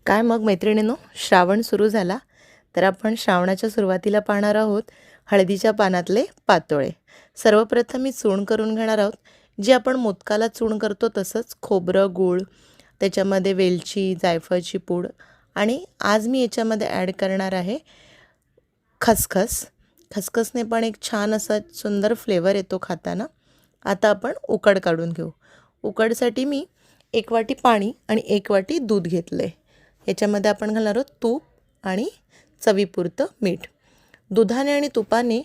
काय मग मैत्रिणींनो, श्रावण सुरू झाला तर आपण श्रावणाच्या सुरुवातीला पाहणार आहोत हळदीच्या पानातले पातोळे. सर्वप्रथम मी चूर्ण करून घेणार आहोत. जे आपण मोदकाला चूर्ण करतो तसंच खोबरं, गूळ, त्याच्यामध्ये वेलची, जायफळची पूड आणि आज मी याच्यामध्ये ॲड करणार आहे खसखस. खसखसने पण एक छान असा सुंदर फ्लेवर येतो खाताना. आता आपण उकड काढून घेऊ. उकडसाठी मी 1 वाटी पाणी आणि 1 वाटी दूध घेतलं आहे. याच्यामध्ये आपण घालणार आहोत तूप आणि चवीपुरतं मीठ. दुधाने आणि तुपाने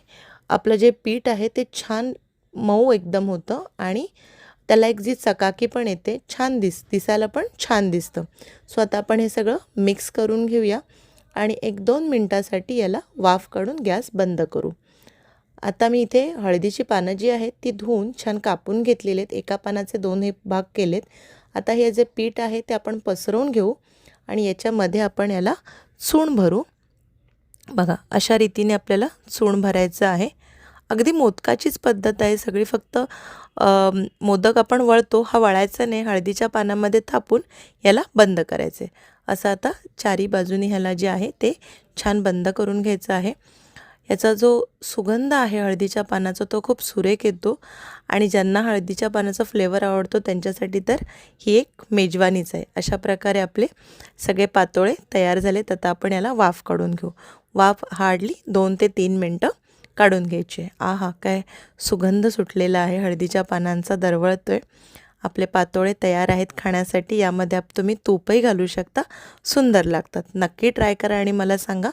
आपलं जे पीठ आहे ते छान मऊ एकदम होतं आणि त्याला एक जी चकाकी पण येते, छान दिसायला पण छान दिसतं. सो आता आपण हे सगळं मिक्स करून घेऊया आणि 1-2 मिनटासाठी याला वाफ काढून गॅस बंद करू. आता मी इथे हळदीची पानं जी आहेत ती धुवून छान कापून घेतलेली आहेत. एका पानाचे 2 हे भाग केलेत. आता हे जे पीठ आहे ते आपण पसरवून घेऊ आणि याच्यामध्ये आपण याला चूर्ण भरू. बघा, अशा रीतीने आपल्याला चूर्ण भरायचं आहे. अगदी मोदकाचीच पद्धत आहे सगळी, फक्त मोदक आपण वळतो, हा वळायचा नाही, हळदीच्या पानामध्ये थापून याला बंद करायचे. असं आता चारी बाजूनी ह्याला जे आहे ते छान बंद करून घ्यायचं आहे. याचा जो सुगंध आहे हळदीच्या पानाचा तो खूप सुरेख येतो आणि ज्यांना हळदीच्या पानाचा फ्लेवर आवडतो त्यांच्यासाठी तर ही एक मेजवानीच आहे. अशा प्रकारे आपले सगळे पातोळे तयार झालेत. आता आपण याला वाफ काढून घेऊ. वाफ हार्डली 2 ते 3 मिनटं काढून घ्यायची आहे. आहा, काय सुगंध सुटलेला आहे हळदीच्या पानांचा, दरवळतो आहे. आपले पातोळे तयार आहेत खाण्यासाठी. यामध्ये तुम्ही तूपही घालू शकता, सुंदर लागतात. नक्की ट्राय करा आणि मला सांगा